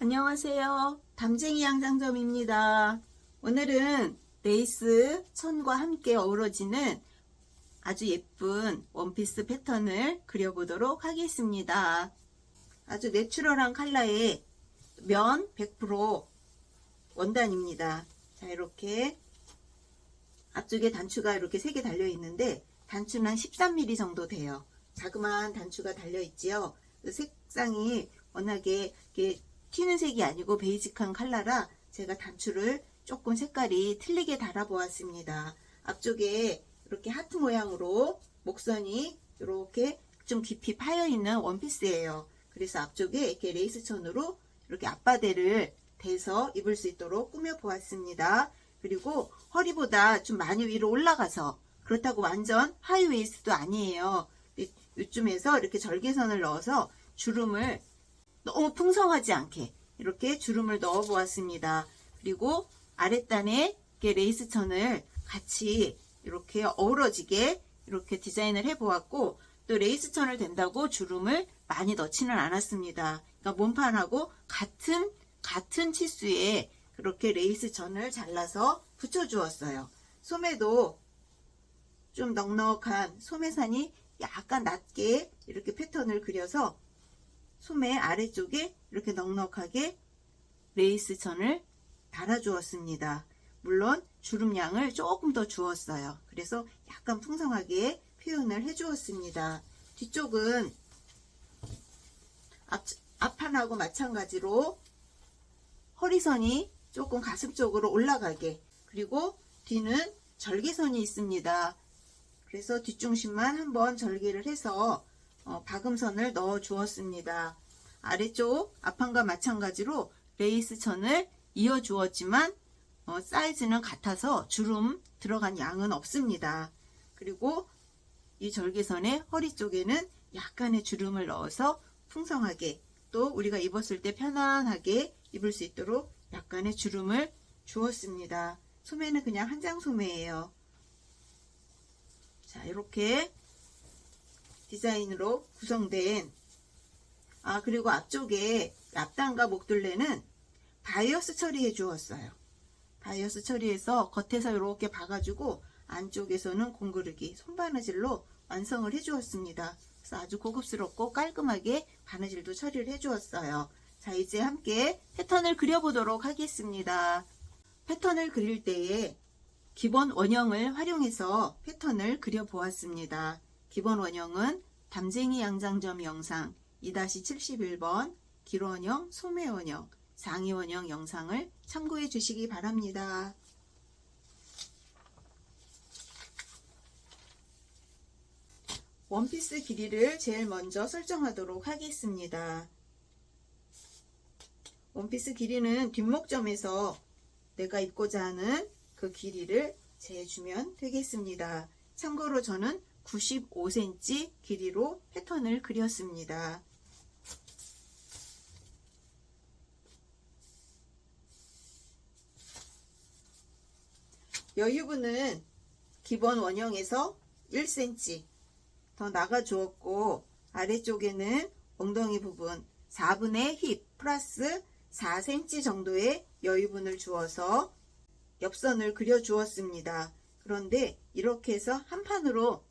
안녕하세요. 담쟁이 양장점입니다. 오늘은 레이스 천과 함께 어우러지는 아주 예쁜 원피스 패턴을 그려보도록 하겠습니다. 아주 내추럴한 컬러의 면 100% 원단입니다. 자, 이렇게 앞쪽에 단추가 이렇게 3개 달려 있는데 단추는 한 13mm 정도 돼요. 자그마한 단추가 달려 있지요. 색상이 워낙에 이렇게 튀는 색이 아니고 베이직한 컬러라 제가 단추를 조금 색깔이 틀리게 달아 보았습니다. 앞쪽에 이렇게 하트 모양으로 목선이 이렇게 좀 깊이 파여 있는 원피스예요. 그래서 앞쪽에 이렇게 레이스천으로 이렇게 앞바다를 대서 입을 수 있도록 꾸며 보았습니다. 그리고 허리보다 좀 많이 위로 올라가서 그렇다고 완전 하이웨이스트도 아니에요. 이쯤에서 이렇게 절개선을 넣어서 주름을 너무 풍성하지 않게 이렇게 주름을 넣어 보았습니다. 그리고 아랫단에 이렇게 레이스천을 같이 이렇게 어우러지게 이렇게 디자인을 해 보았고, 또 레이스천을 댄다고 주름을 많이 넣지는 않았습니다. 그러니까 몸판하고 같은 치수에 그렇게 레이스천을 잘라서 붙여 주었어요. 소매도 좀 넉넉한 소매산이 약간 낮게 이렇게 패턴을 그려서 소매 아래쪽에 이렇게 넉넉하게 레이스천을 달아 주었습니다. 물론 주름량을 조금 더 주었어요. 그래서 약간 풍성하게 표현을 해 주었습니다. 뒤쪽은 앞판하고 마찬가지로 허리선이 조금 가슴 쪽으로 올라가게, 그리고 뒤는 절개선이 있습니다. 그래서 뒷중심만 한번 절개를 해서 박음선을 넣어 주었습니다. 아래쪽 앞판과 마찬가지로 레이스천을 이어 주었지만 사이즈는 같아서 주름 들어간 양은 없습니다. 그리고 이 절개선의 허리 쪽에는 약간의 주름을 넣어서 풍성하게, 또 우리가 입었을 때 편안하게 입을 수 있도록 약간의 주름을 주었습니다. 소매는 그냥 한장 소매예요. 자, 이렇게 디자인으로 구성된, 그리고 앞쪽에 앞단과 목둘레는 바이어스 처리해 주었어요. 바이어스 처리해서 겉에서 이렇게 봐가지고 안쪽에서는 공그르기 손바느질로 완성을 해 주었습니다. 그래서 아주 고급스럽고 깔끔하게 바느질도 처리를 해 주었어요. 자, 이제 함께 패턴을 그려보도록 하겠습니다. 패턴을 그릴 때에 기본 원형을 활용해서 패턴을 그려보았습니다. 기본 원형은 담쟁이 양장점 영상 2-71번 기로원형, 소매원형, 상의원형 영상을 참고해 주시기 바랍니다. 원피스 길이를 제일 먼저 설정하도록 하겠습니다. 원피스 길이는 뒷목점에서 내가 입고자 하는 그 길이를 재주면 되겠습니다. 참고로 저는 95cm 길이로 패턴을 그렸습니다. 여유분은 기본 원형에서 1cm 더 나가 주었고, 아래쪽에는 엉덩이 부분 4분의 힙 플러스 4cm 정도의 여유분을 주어서 옆선을 그려 주었습니다. 그런데 이렇게 해서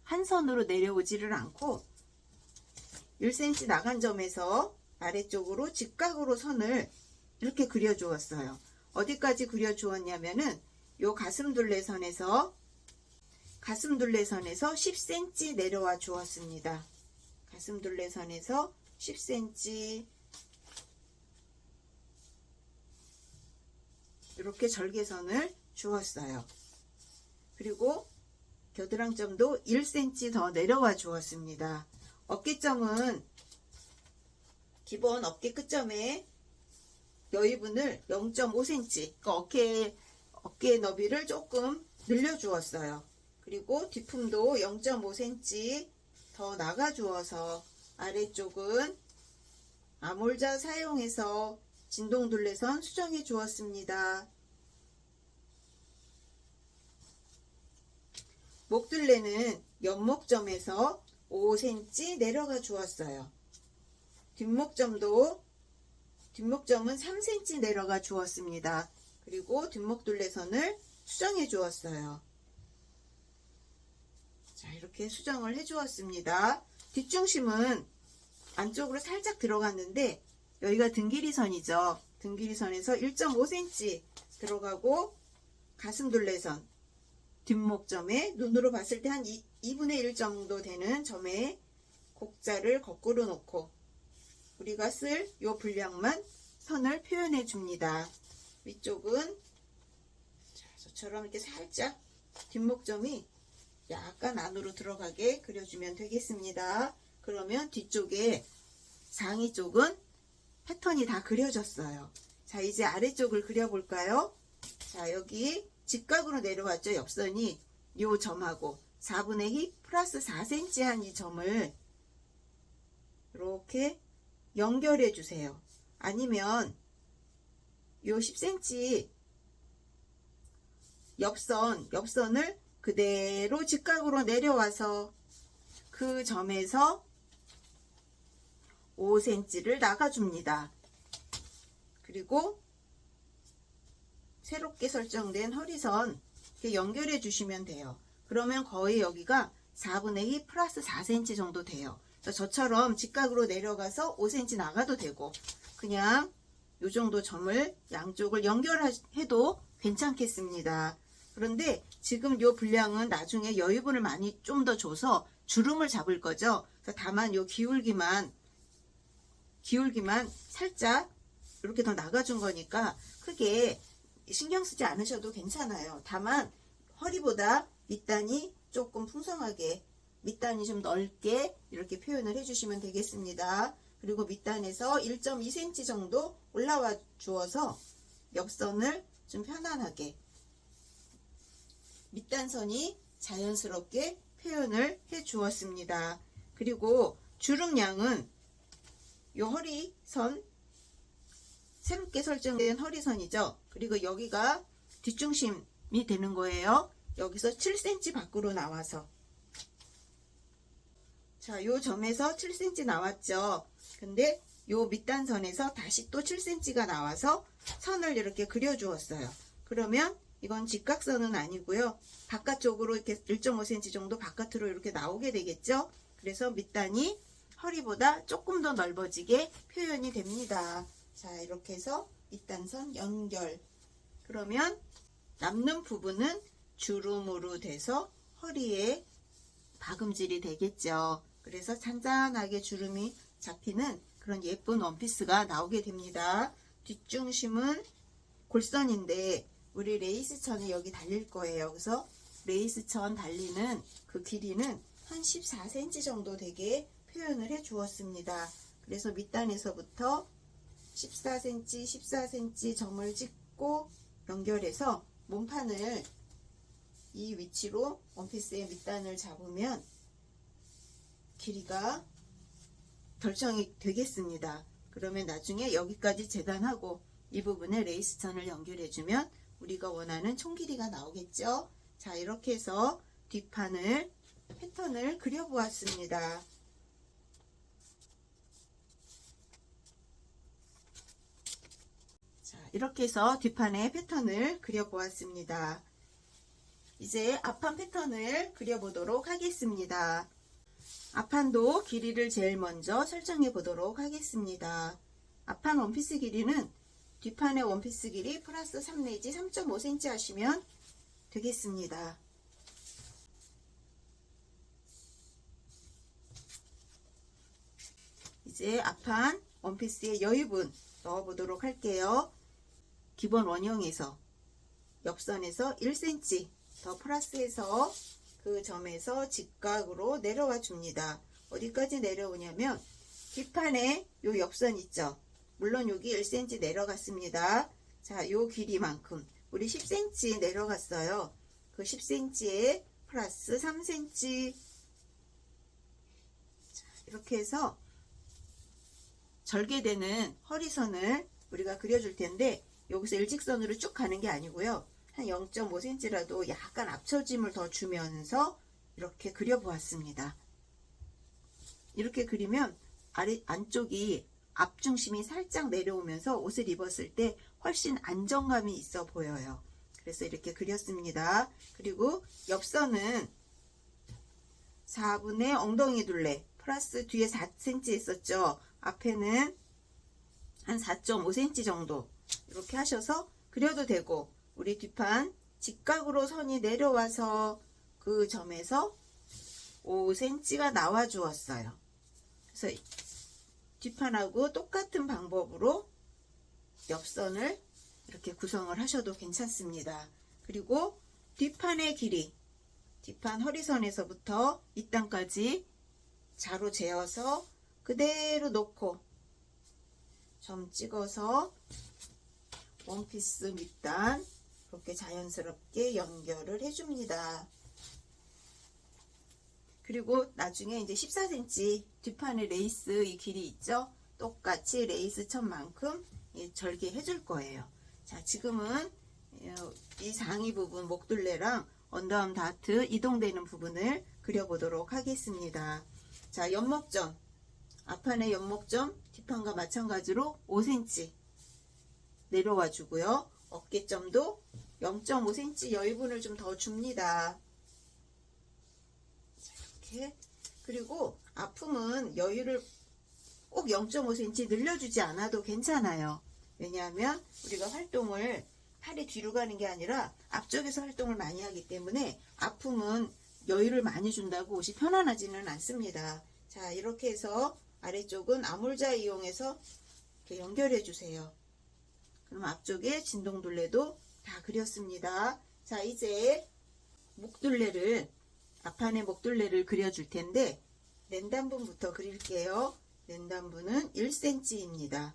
한 선으로 내려오지를 않고 1cm 나간 점에서 아래쪽으로 직각으로 선을 이렇게 그려 주었어요. 어디까지 그려 주었냐면은 요 가슴둘레선에서 10cm 내려와 주었습니다. 가슴둘레선에서 10cm 이렇게 절개선을 주었어요. 그리고 겨드랑점도 1cm 더 내려와 주었습니다. 어깨점은 기본 어깨 끝점에 여유분을 0.5cm, 그러니까 어깨 너비를 조금 늘려 주었어요. 그리고 뒤품도 0.5cm 더 나가 주어서 아래쪽은 아몰자 사용해서 진동둘레선 수정해 주었습니다. 목둘레는 옆목점에서 5cm 내려가 주었어요. 뒷목점도 뒷목점은 3cm 내려가 주었습니다. 그리고 뒷목둘레선을 수정해 주었어요. 자, 이렇게 수정을 해 주었습니다. 뒷중심은 안쪽으로 살짝 들어갔는데 여기가 등길이선이죠. 등길이선에서 1.5cm 들어가고 가슴둘레선 뒷목점에 눈으로 봤을 때 한 2분의 1 정도 되는 점에 곡자를 거꾸로 놓고 우리가 쓸 이 분량만 선을 표현해 줍니다. 위쪽은 자, 저처럼 이렇게 살짝 뒷목점이 약간 안으로 들어가게 그려주면 되겠습니다. 그러면 뒤쪽에 상의 쪽은 패턴이 다 그려졌어요. 자, 이제 아래쪽을 그려볼까요? 자, 여기 직각으로 내려왔죠. 옆선이 이 점하고 4분의 2 플러스 4cm 한 이 점을 이렇게 연결해 주세요. 아니면 요 10cm 옆선을 그대로 직각으로 내려와서 그 점에서 5cm를 나가줍니다. 그리고 새롭게 설정된 허리선 이렇게 연결해 주시면 돼요. 그러면 거의 여기가 4분의 2 플러스 4cm 정도 돼요. 저처럼 직각으로 내려가서 5cm 나가도 되고 그냥 이 정도 점을 양쪽을 연결해도 괜찮겠습니다. 그런데 지금 이 분량은 나중에 여유분을 많이 좀 더 줘서 주름을 잡을 거죠. 다만 이 기울기만 살짝 이렇게 더 나가준 거니까 크게 신경 쓰지 않으셔도 괜찮아요. 다만 허리보다 밑단이 조금 풍성하게 밑단이 좀 넓게 이렇게 표현을 해주시면 되겠습니다. 그리고 밑단에서 1.2cm 정도 올라와 주어서 옆선을 좀 편안하게 밑단선이 자연스럽게 표현을 해 주었습니다. 그리고 주름량은 이 허리선 새롭게 설정된 허리선이죠. 그리고 여기가 뒷중심이 되는 거예요. 여기서 7cm 밖으로 나와서 자, 요 점에서 7cm 나왔죠. 근데 요 밑단선에서 다시 또 7cm가 나와서 선을 이렇게 그려 주었어요. 그러면 이건 직각선은 아니고요. 바깥쪽으로 이렇게 1.5cm 정도 바깥으로 이렇게 나오게 되겠죠. 그래서 밑단이 허리보다 조금 더 넓어지게 표현이 됩니다. 자, 이렇게 해서 밑단선 연결. 그러면 남는 부분은 주름으로 돼서 허리에 박음질이 되겠죠. 그래서 잔잔하게 주름이 잡히는 그런 예쁜 원피스가 나오게 됩니다. 뒷중심은 골선인데 우리 레이스천이 여기 달릴 거예요. 그래서 레이스천 달리는 그 길이는 한 14cm 정도 되게 표현을 해 주었습니다. 그래서 밑단에서부터 14cm, 14cm 점을 찍고 연결해서 몸판을 이 위치로 원피스의 밑단을 잡으면 길이가 결정이 되겠습니다. 그러면 나중에 여기까지 재단하고 이 부분에 레이스천을 연결해주면 우리가 원하는 총 길이가 나오겠죠. 자, 이렇게 해서 뒷판을 패턴을 그려보았습니다. 자, 이렇게 해서 뒷판의 패턴을 그려보았습니다. 이제 앞판 패턴을 그려보도록 하겠습니다. 앞판도 길이를 제일 먼저 설정해 보도록 하겠습니다. 앞판 원피스 길이는 뒷판의 원피스 길이 플러스 3 내지 3.5cm 하시면 되겠습니다. 이제 앞판 원피스의 여유분 넣어 보도록 할게요. 기본 원형에서 옆선에서 1cm 더 플러스해서 그 점에서 직각으로 내려와 줍니다. 어디까지 내려오냐면 뒷판에 요 옆선 있죠. 물론 여기 1cm 내려갔습니다. 자, 요 길이만큼 우리 10cm 내려갔어요. 그 10cm에 플러스 3cm. 자, 이렇게 해서 절개되는 허리선을 우리가 그려줄 텐데 여기서 일직선으로 쭉 가는 게 아니고요. 한 0.5cm라도 약간 앞처짐을 더 주면서 이렇게 그려보았습니다. 이렇게 그리면 안쪽이 앞중심이 살짝 내려오면서 옷을 입었을 때 훨씬 안정감이 있어 보여요. 그래서 이렇게 그렸습니다. 그리고 옆선은 4분의 엉덩이 둘레 플러스 뒤에 4cm 했었죠. 앞에는 한 4.5cm 정도 이렇게 하셔서 그려도 되고, 우리 뒷판 직각으로 선이 내려와서 그 점에서 5cm가 나와 주었어요. 그래서 뒷판하고 똑같은 방법으로 옆선을 이렇게 구성을 하셔도 괜찮습니다. 그리고 뒷판의 길이, 뒷판 허리선에서부터 이 땅까지 자로 재어서 그대로 놓고 점 찍어서 원피스 밑단 이렇게 자연스럽게 연결을 해줍니다. 그리고 나중에 이제 14cm 뒷판에 레이스 이 길이 있죠? 똑같이 레이스 천만큼 절개해 줄 거예요. 자, 지금은 이 상의 부분 목둘레랑 언더암 다트 이동되는 부분을 그려보도록 하겠습니다. 자, 연목점, 앞판의 연목점 뒷판과 마찬가지로 5cm 내려와 주고요. 어깨점도 0.5cm 여유분을 좀 더 줍니다. 자, 이렇게. 그리고 아픔은 여유를 꼭 0.5cm 늘려주지 않아도 괜찮아요. 왜냐하면 우리가 활동을 팔이 뒤로 가는 게 아니라 앞쪽에서 활동을 많이 하기 때문에 아픔은 여유를 많이 준다고 옷이 편안하지는 않습니다. 자, 이렇게 해서 아래쪽은 아몰자 이용해서 이렇게 연결해 주세요. 그럼 앞쪽에 진동둘레도 다 그렸습니다. 자, 이제 목둘레를, 앞판에 목둘레를 그려줄 텐데 랜단분부터 그릴게요. 랜단분은 1cm입니다. 자,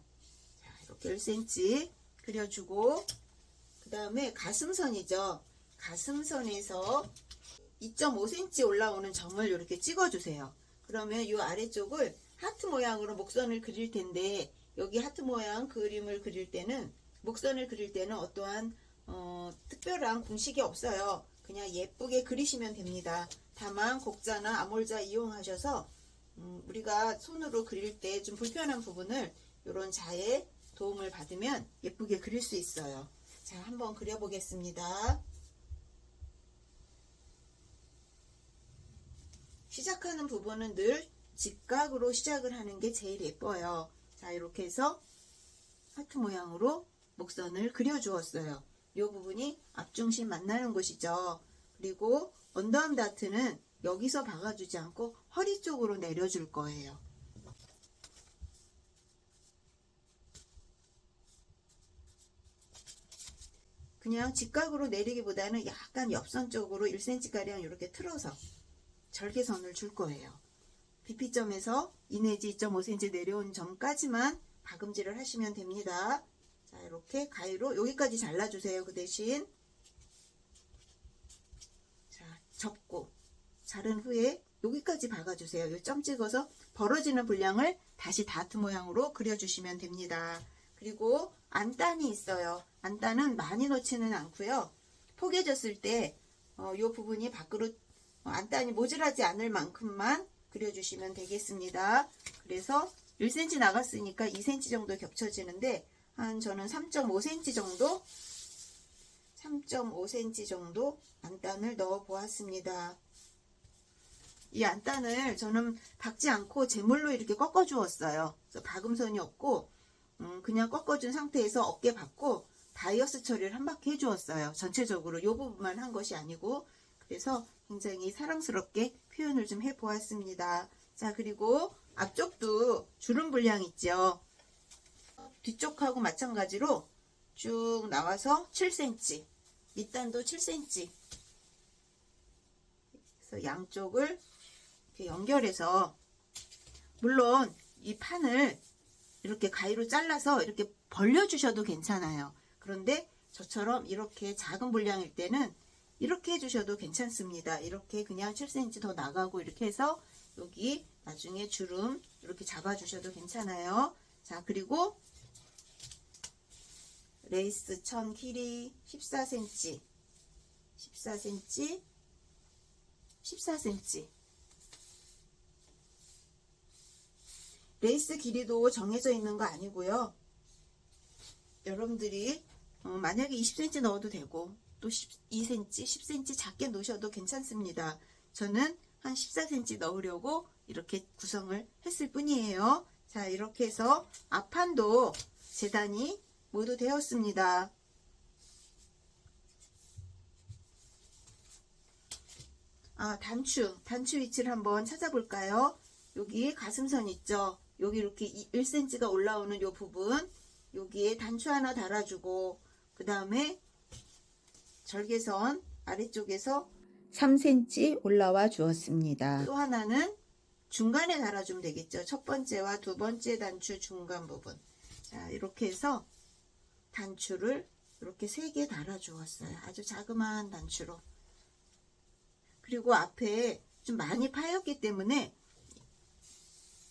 이렇게 1cm 그려주고, 그 다음에 가슴선이죠. 가슴선에서 2.5cm 올라오는 점을 이렇게 찍어주세요. 그러면 이 아래쪽을 하트 모양으로 목선을 그릴 텐데, 여기 하트 모양 그림을 그릴 때는, 목선을 그릴 때는 어떠한 특별한 공식이 없어요. 그냥 예쁘게 그리시면 됩니다. 다만 곡자나 아몰자 이용하셔서 우리가 손으로 그릴 때 좀 불편한 부분을 이런 자의 도움을 받으면 예쁘게 그릴 수 있어요. 자, 한번 그려보겠습니다. 시작하는 부분은 늘 직각으로 시작을 하는 게 제일 예뻐요. 자, 이렇게 해서 하트 모양으로 목선을 그려 주었어요. 이 부분이 앞중심 만나는 곳이죠. 그리고 언더암 다트는 여기서 박아주지 않고 허리 쪽으로 내려줄 거예요. 그냥 직각으로 내리기보다는 약간 옆선 쪽으로 1cm가량 이렇게 틀어서 절개선을 줄 거예요. BP점에서 2 내지 2.5cm 내려온 점까지만 박음질을 하시면 됩니다. 자, 이렇게 가위로 여기까지 잘라주세요. 그 대신 자, 접고 자른 후에 여기까지 박아주세요. 이 점 찍어서 벌어지는 분량을 다시 다트 모양으로 그려주시면 됩니다. 그리고 안단이 있어요. 안단은 많이 넣지는 않고요. 포개졌을 때 이 부분이 밖으로 안단이 모자라지 않을 만큼만 그려주시면 되겠습니다. 그래서 1cm 나갔으니까 2cm 정도 겹쳐지는데 저는 3.5cm 정도 3.5cm 정도 안단을 넣어 보았습니다. 이 안단을 저는 박지 않고 제물로 이렇게 꺾어 주었어요. 그래서 박음선이 없고 그냥 꺾어준 상태에서 어깨 박고 바이어스 처리를 한 바퀴 해주었어요. 전체적으로 이 부분만 한 것이 아니고. 그래서 굉장히 사랑스럽게 표현을 좀 해보았습니다. 자, 그리고 앞쪽도 주름 분량 있죠. 뒤쪽하고 마찬가지로 쭉 나와서 7cm, 밑단도 7cm. 그래서 양쪽을 이렇게 연결해서, 물론 이 판을 이렇게 가위로 잘라서 이렇게 벌려주셔도 괜찮아요. 그런데 저처럼 이렇게 작은 분량일 때는 이렇게 해주셔도 괜찮습니다. 이렇게 그냥 7cm 더 나가고 이렇게 해서 여기 나중에 주름 이렇게 잡아주셔도 괜찮아요. 자, 그리고 레이스 천 길이 14cm, 14cm, 14cm. 레이스 길이도 정해져 있는 거 아니고요. 여러분들이 만약에 20cm 넣어도 되고 또 12cm, 10cm 작게 놓으셔도 괜찮습니다. 저는 한 14cm 넣으려고 이렇게 구성을 했을 뿐이에요. 자, 이렇게 해서 앞판도 재단이 모두 되었습니다. 단추 위치를 한번 찾아볼까요? 여기 가슴선 있죠? 여기 이렇게 1cm가 올라오는 이 부분, 여기에 단추 하나 달아주고, 그 다음에 절개선 아래쪽에서 3cm 올라와 주었습니다. 또 하나는 중간에 달아주면 되겠죠. 첫 번째와 두 번째 단추 중간 부분. 자, 이렇게 해서 단추를 이렇게 3개 달아 주었어요. 아주 자그마한 단추로. 그리고 앞에 좀 많이 파였기 때문에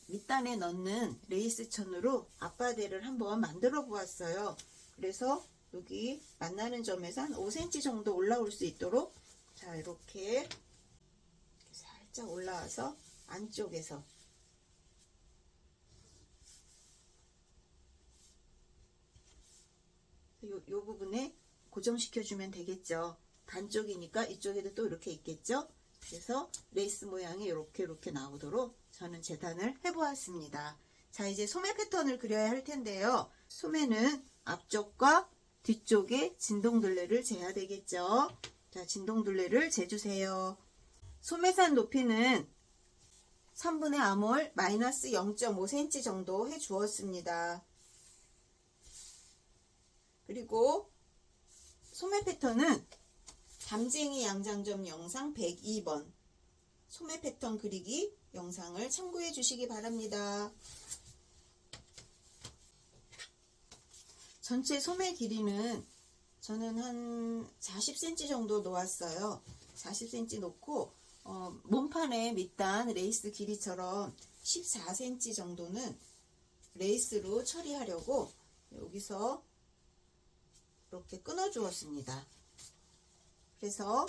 밑단에 넣는 레이스 천으로 앞바디를 한번 만들어 보았어요. 그래서 여기 만나는 점에서 한 5cm 정도 올라올 수 있도록, 자, 이렇게 살짝 올라와서 안쪽에서 요 부분에 고정시켜 주면 되겠죠. 단쪽이니까 이쪽에도 또 이렇게 있겠죠. 그래서 레이스 모양이 이렇게 나오도록 저는 재단을 해 보았습니다. 자, 이제 소매 패턴을 그려야 할 텐데요. 소매는 앞쪽과 뒤쪽에 진동둘레를 재야 되겠죠. 자, 진동둘레를 재주세요. 소매산 높이는 3분의 암홀 마이너스 0.5cm 정도 해 주었습니다. 그리고 소매 패턴은 담쟁이 양장점 영상 102번 소매 패턴 그리기 영상을 참고해 주시기 바랍니다. 전체 소매 길이는 저는 한 40cm 정도 놓았어요. 40cm 놓고 몸판의 밑단 레이스 길이처럼 14cm 정도는 레이스로 처리하려고 여기서 이렇게 끊어 주었습니다. 그래서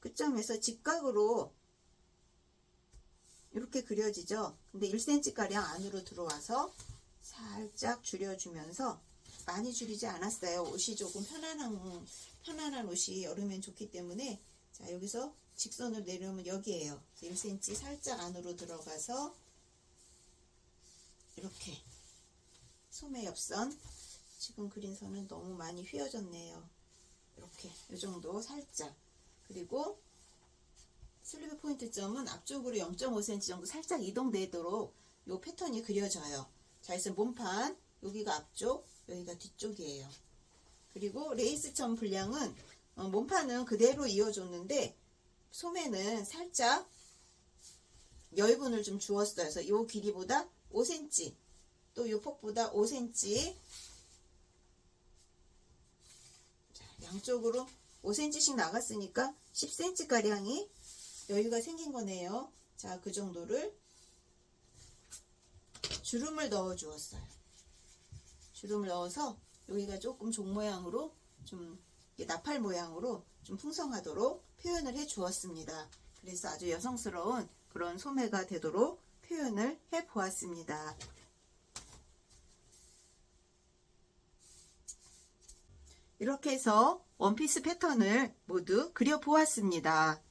끝점에서 직각으로 이렇게 그려지죠. 근데 1cm 가량 안으로 들어와서 살짝 줄여주면서, 많이 줄이지 않았어요. 옷이 조금 편안한 옷이 여름엔 좋기 때문에. 자, 여기서 직선으로 내려오면 여기에요. 1cm 살짝 안으로 들어가서 이렇게 소매 옆선, 지금 그린 선은 너무 많이 휘어졌네요. 이렇게 이 정도 살짝. 그리고 슬리브 포인트 점은 앞쪽으로 0.5cm 정도 살짝 이동되도록 이 패턴이 그려져요. 자, 그래서 몸판 여기가 앞쪽, 여기가 뒤쪽이에요. 그리고 레이스 점 분량은 몸판은 그대로 이어줬는데 소매는 살짝 여유분을 좀 주었어요. 그래서 이 길이보다 5cm, 또 이 폭보다 5cm, 자, 양쪽으로 5cm씩 나갔으니까 10cm 가량이 여유가 생긴 거네요. 자, 그 정도를 주름을 넣어 주었어요. 주름을 넣어서 여기가 조금 종 모양으로, 좀 나팔 모양으로 좀 풍성하도록 표현을 해 주었습니다. 그래서 아주 여성스러운 그런 소매가 되도록 표현을 해 보았습니다. 이렇게 해서 원피스 패턴을 모두 그려 보았습니다.